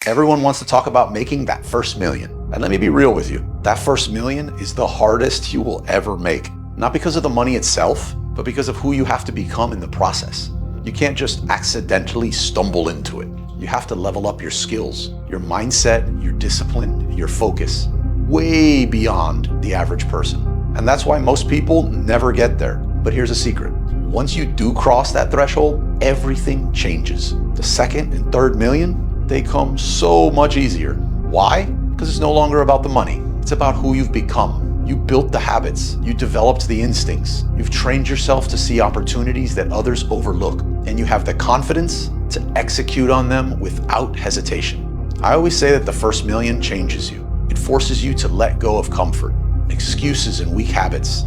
Everyone wants to talk about making that first million. And let me be real with you. That first million is the hardest you will ever make. Not because of the money itself, but because of who you have to become in the process. You can't just accidentally stumble into it. You have to level up your skills, your mindset, your discipline, your focus, way beyond the average person. And that's why most people never get there. But here's a secret. Once you do cross that threshold, everything changes. The second and third million, they come so much easier. Why? Because it's no longer about the money. It's about who you've become. You built the habits. You developed the instincts. You've trained yourself to see opportunities that others overlook. And you have the confidence to execute on them without hesitation. I always say that the first million changes you. It forces you to let go of comfort, excuses, and weak habits.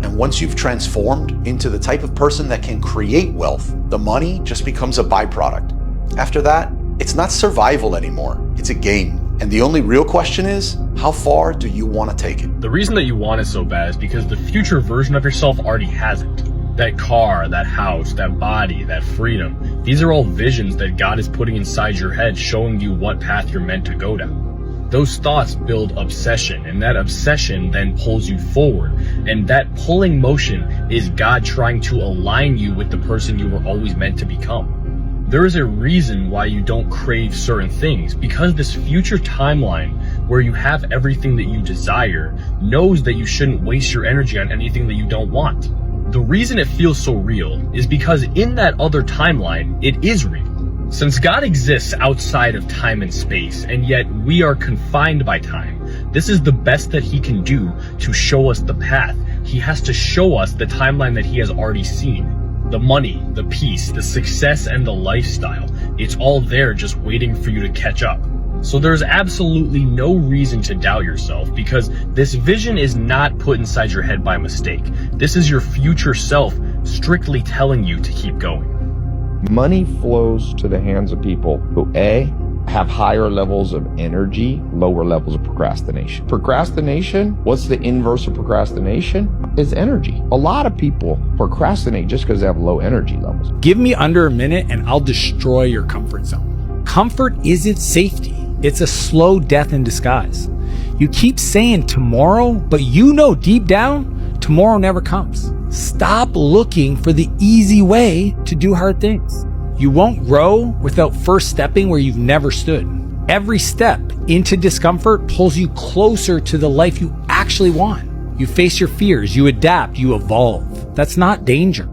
And once you've transformed into the type of person that can create wealth, the money just becomes a byproduct. After that, it's not survival anymore. It's a game. And the only real question is, how far do you want to take it? The reason that you want it so bad is because the future version of yourself already has it. That car, that house, that body, that freedom. These are all visions that God is putting inside your head, showing you what path you're meant to go down. Those thoughts build obsession, and that obsession then pulls you forward. And that pulling motion is God trying to align you with the person you were always meant to become. There is a reason why you don't crave certain things, because this future timeline where you have everything that you desire knows that you shouldn't waste your energy on anything that you don't want. The reason it feels so real is because in that other timeline, it is real. Since God exists outside of time and space, and yet we are confined by time, this is the best that he can do to show us the path. He has to show us the timeline that he has already seen. The money, the peace, the success, and the lifestyle. It's all there just waiting for you to catch up. So there's absolutely no reason to doubt yourself, because this vision is not put inside your head by mistake. This is your future self strictly telling you to keep going. Money flows to the hands of people who A, have higher levels of energy, lower levels of procrastination. Procrastination, what's the inverse of procrastination? Is energy. A lot of people procrastinate just because they have low energy levels. Give me under a minute and I'll destroy your comfort zone. Comfort isn't safety. It's a slow death in disguise. You keep saying tomorrow, but you know deep down, tomorrow never comes. Stop looking for the easy way to do hard things. You won't grow without first stepping where you've never stood. Every step into discomfort pulls you closer to the life you actually want. You face your fears, you adapt, you evolve. That's not danger.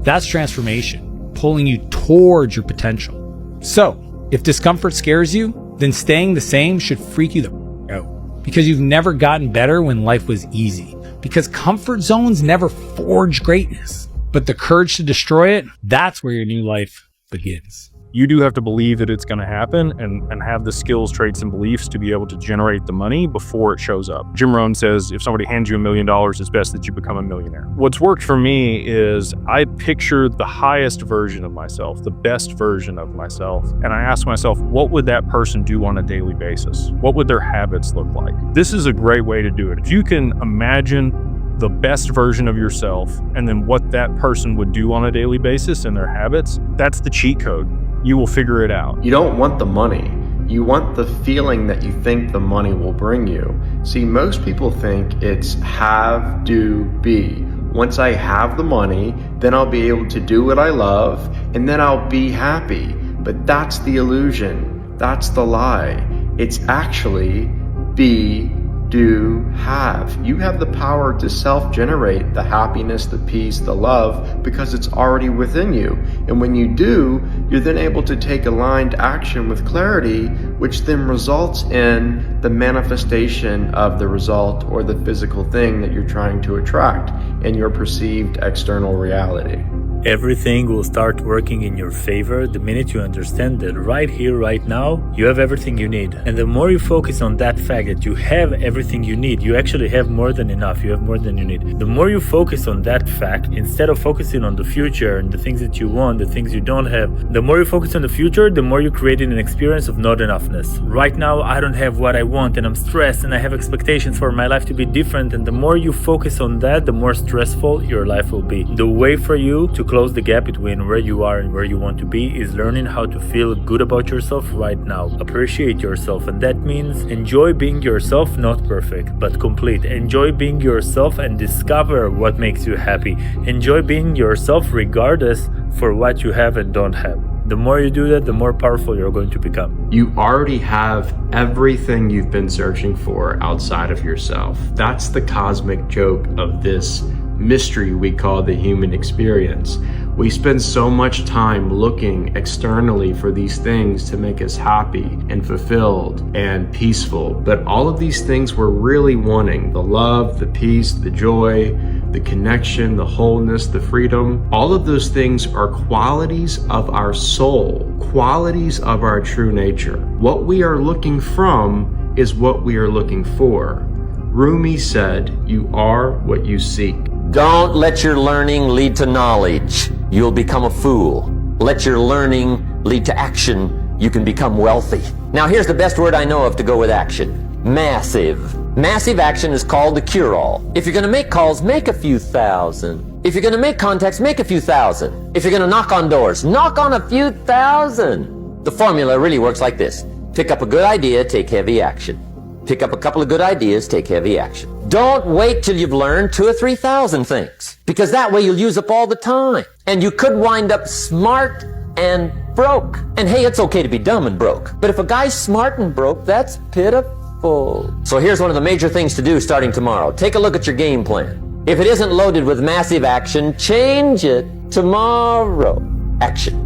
That's transformation, pulling you towards your potential. So, if discomfort scares you, then staying the same should freak you the out. Because you've never gotten better when life was easy. Because comfort zones never forge greatness. But the courage to destroy it, that's where your new life begins. You do have to believe that it's going to happen and have the skills, traits, and beliefs to be able to generate the money before it shows up. Jim Rohn says, if somebody hands you $1 million, it's best that you become a millionaire. What's worked for me is I picture the highest version of myself, the best version of myself, and I ask myself, what would that person do on a daily basis? What would their habits look like? This is a great way to do it. If you can imagine the best version of yourself and then what that person would do on a daily basis and their habits, that's the cheat code. You will figure it out. You don't want the money. You want the feeling that you think the money will bring you. See, most people think it's have, do, be. Once I have the money, then I'll be able to do what I love, and then I'll be happy. But that's the illusion. That's the lie. It's actually be, do, have. You have the power to self-generate the happiness, the peace, the love, because it's already within you. And when you do, you're then able to take aligned action with clarity, which then results in the manifestation of the result or the physical thing that you're trying to attract in your perceived external reality. Everything will start working in your favor the minute you understand that right here, right now, you have everything you need. And the more you focus on that fact that you have everything you need, you actually have more than enough, you have more than you need. The more you focus on that fact, instead of focusing on the future and the things that you want, the things you don't have, the more you focus on the future, the more you create an experience of not enoughness. Right now, I don't have what I want and I'm stressed and I have expectations for my life to be different. And the more you focus on that, the more stressful your life will be. The way for you to close the gap between where you are and where you want to be is learning how to feel good about yourself right now. Appreciate yourself, and that means enjoy being yourself, not perfect, but complete. Enjoy being yourself and discover what makes you happy. Enjoy being yourself regardless for what you have and don't have. The more you do that, the more powerful you're going to become. You already have everything you've been searching for outside of yourself. That's the cosmic joke of this mystery we call the human experience. We spend so much time looking externally for these things to make us happy and fulfilled and peaceful. But all of these things we're really wanting, the love, the peace, the joy, the connection, the wholeness, the freedom, all of those things are qualities of our soul, qualities of our true nature. What we are looking from is what we are looking for. Rumi said, "You are what you seek." Don't let your learning lead to knowledge. You'll become a fool. Let your learning lead to action. You can become wealthy. Now here's the best word I know of to go with action. Massive. Massive action is called the cure-all. If you're going to make calls, make a few thousand. If you're going to make contacts, make a few thousand. If you're going to knock on doors, knock on a few thousand. The formula really works like this. Pick up a good idea, take heavy action. Pick up a couple of good ideas, take heavy action. Don't wait till you've learned 2,000 or 3,000 things, because that way you'll use up all the time. And you could wind up smart and broke. And hey, it's okay to be dumb and broke. But if a guy's smart and broke, that's pitiful. So here's one of the major things to do starting tomorrow. Take a look at your game plan. If it isn't loaded with massive action, change it tomorrow. Action.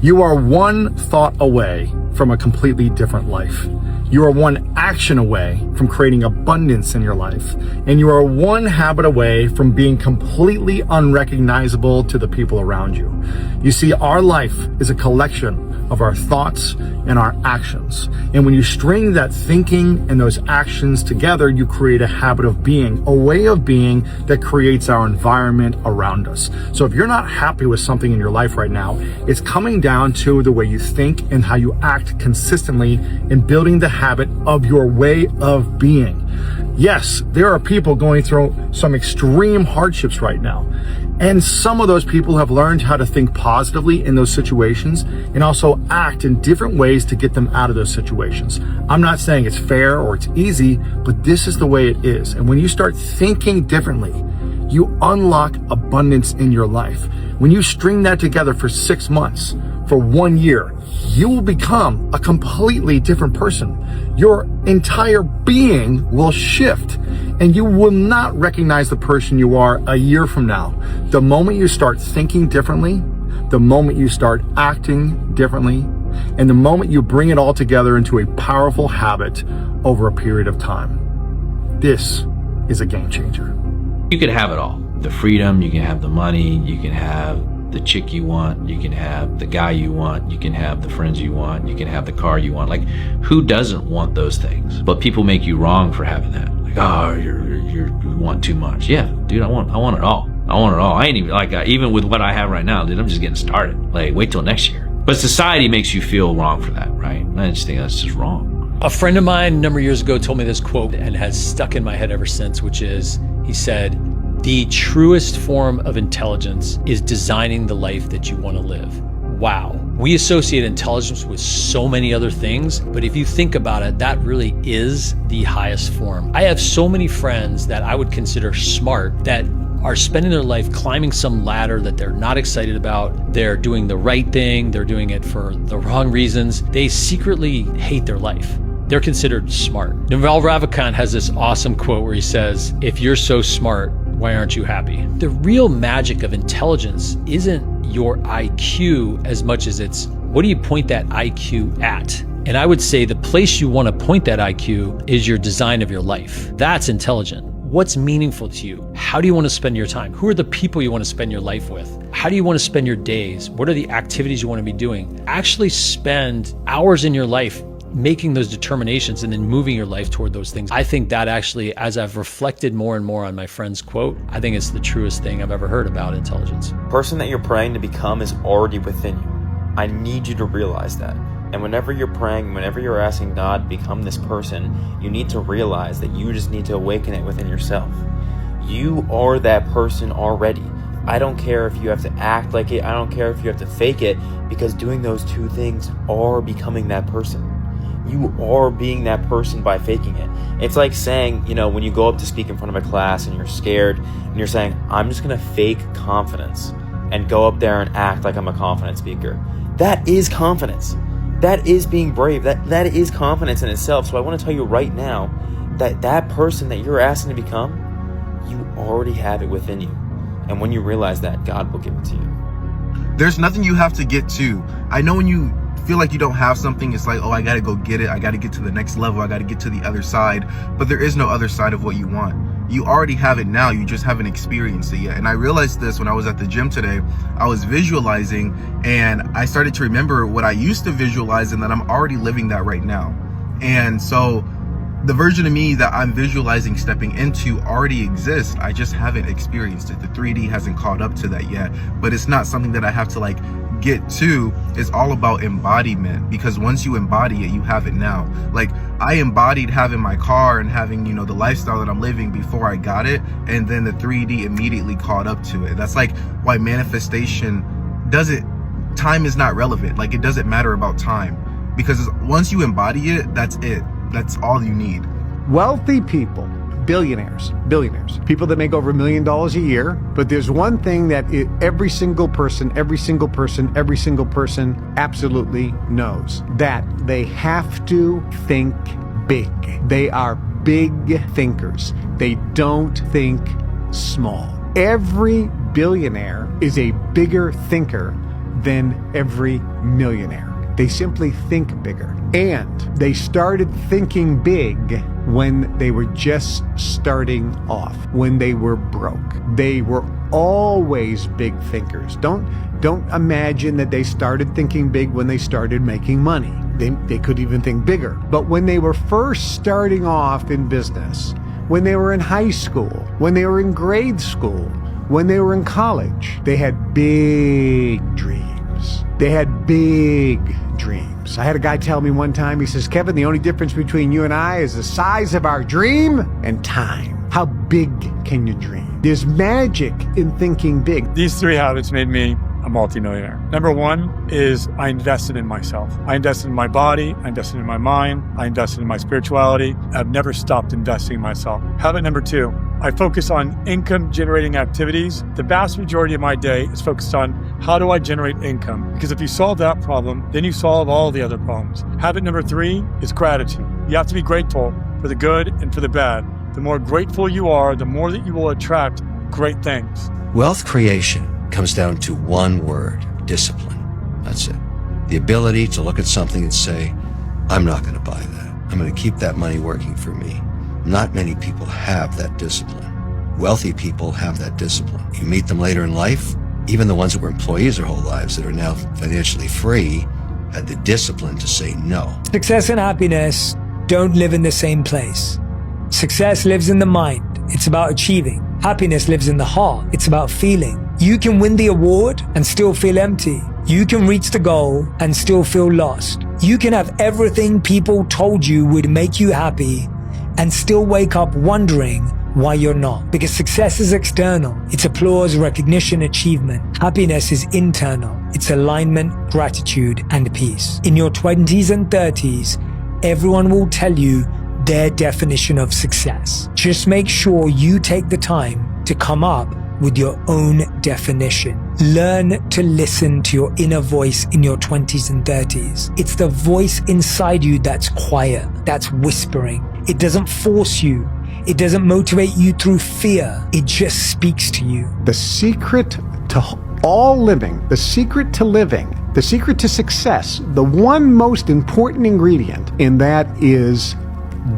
You are one thought away from a completely different life. You are one action away from creating abundance in your life. And you are one habit away from being completely unrecognizable to the people around you. You see, our life is a collection of our thoughts and our actions. And when you string that thinking and those actions together, you create a habit of being, a way of being that creates our environment around us. So if you're not happy with something in your life right now, it's coming down to the way you think and how you act consistently in building the habit of your way of being. Yes, there are people going through some extreme hardships right now. And some of those people have learned how to think positively in those situations and also act in different ways to get them out of those situations. I'm not saying it's fair or it's easy, but this is the way it is. And when you start thinking differently, you unlock abundance in your life. When you string that together for 6 months, for 1 year, you will become a completely different person. Your entire being will shift, and you will not recognize the person you are a year from now. The moment you start thinking differently, the moment you start acting differently, and the moment you bring it all together into a powerful habit over a period of time. This is a game changer. You could have it all. The freedom, you can have the money, you can have the chick you want, you can have the guy you want, you can have the friends you want, you can have the car you want. Like, who doesn't want those things? But people make you wrong for having that. Like, oh, you want too much. Yeah, dude, I want it all. I want it all. I ain't even like even with what I have right now, dude. I'm just getting started. Like, wait till next year. But society makes you feel wrong for that, right? And I just think that's just wrong. A friend of mine a number of years ago told me this quote and has stuck in my head ever since, which is, he said, "The truest form of intelligence is designing the life that you want to live." Wow. We associate intelligence with so many other things, but if you think about it, that really is the highest form. I have so many friends that I would consider smart that are spending their life climbing some ladder that they're not excited about. They're doing the right thing. They're doing it for the wrong reasons. They secretly hate their life. They're considered smart. Naval Ravikant has this awesome quote where he says, "If you're so smart, why aren't you happy?" The real magic of intelligence isn't your IQ as much as it's what do you point that IQ at? And I would say the place you want to point that IQ is your design of your life. That's intelligent. What's meaningful to you? How do you want to spend your time? Who are the people you want to spend your life with? How do you want to spend your days? What are the activities you want to be doing? Actually spend hours in your life making those determinations and then moving your life toward those things. I think that actually, as I've reflected more and more on my friend's quote, I think it's the truest thing I've ever heard about intelligence. The person that you're praying to become is already within you. I need you to realize that. And whenever you're praying, whenever you're asking God to become this person, you need to realize that you just need to awaken it within yourself. You are that person already. I don't care if you have to act like it. I don't care if you have to fake it, because doing those two things are becoming that person. You are being that person by faking it. It's like saying, when you go up to speak in front of a class and you're scared and you're saying, I'm just going to fake confidence and go up there and act like I'm a confident speaker. That is confidence. That is being brave. That is confidence in itself. So I want to tell you right now that person that you're asking to become, you already have it within you. And when you realize that, God will give it to you. There's nothing you have to get to. I know when you feel like you don't have something, it's like, oh, I gotta go get it. I gotta get to the next level. I gotta get to the other side. But there is no other side of what you want. You already have it now. You just haven't experienced it yet. And I realized this when I was at the gym today. I was visualizing and I started to remember what I used to visualize, and that I'm already living that right now. And so the version of me that I'm visualizing stepping into already exists. I just haven't experienced it. The 3D hasn't caught up to that yet, but it's not something that I have to get to. It's all about embodiment, because once you embody it, you have it now. Like, I embodied having my car and having, the lifestyle that I'm living before I got it, and then the 3D immediately caught up to it. That's why manifestation time is not relevant. It doesn't matter about time, because once you embody it, that's it. That's all you need. Wealthy people, billionaires, people that make over $1 million a year. But there's one thing that every single person absolutely knows, that they have to think big. They are big thinkers. They don't think small. Every billionaire is a bigger thinker than every millionaire. They simply think bigger. And they started thinking big when they were just starting off, when they were broke. They were always big thinkers. Don't imagine that they started thinking big when they started making money. They could even think bigger. But when they were first starting off in business, when they were in high school, when they were in grade school, when they were in college, they had big dreams. They had big dreams. I had a guy tell me one time, he says, Kevin, the only difference between you and I is the size of our dream and time. How big can you dream? There's magic in thinking big. These 3 habits made me a multimillionaire. Number 1 is I invested in myself. I invested in my body. I invested in my mind. I invested in my spirituality. I've never stopped investing in myself. Habit number 2, I focus on income generating activities. The vast majority of my day is focused on how do I generate income? Because if you solve that problem, then you solve all the other problems. Habit number 3 is gratitude. You have to be grateful for the good and for the bad. The more grateful you are, the more that you will attract great things. Wealth creation comes down to one word: discipline. That's it. The ability to look at something and say, I'm not going to buy that. I'm going to keep that money working for me. Not many people have that discipline. Wealthy people have that discipline. You meet them later in life, even the ones that were employees their whole lives that are now financially free, had the discipline to say no. Success and happiness don't live in the same place. Success lives in the mind. It's about achieving. Happiness lives in the heart. It's about feeling. You can win the award and still feel empty. You can reach the goal and still feel lost. You can have everything people told you would make you happy and still wake up wondering why you're not. Because success is external. It's applause, recognition, achievement. Happiness is internal. It's alignment, gratitude, and peace. In your 20s and 30s, everyone will tell you their definition of success. Just make sure you take the time to come up with your own definition. Learn to listen to your inner voice in your 20s and 30s. It's the voice inside you that's quiet, that's whispering. It doesn't force you. It doesn't motivate you through fear. It just speaks to you. The secret to all living, the secret to living, the secret to success, the one most important ingredient in that is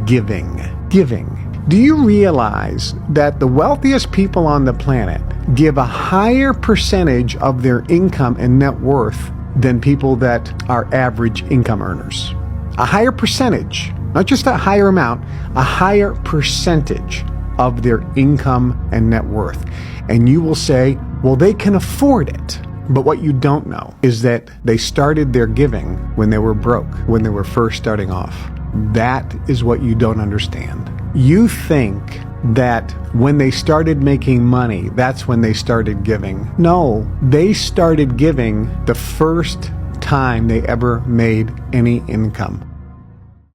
giving. Giving. Do you realize that the wealthiest people on the planet give a higher percentage of their income and net worth than people that are average income earners? A higher percentage, not just a higher amount, a higher percentage of their income and net worth. And you will say, well, they can afford it. But what you don't know is that they started their giving when they were broke, when they were first starting off. That is what you don't understand. You think that when they started making money, that's when they started giving. No, they started giving the first time they ever made any income.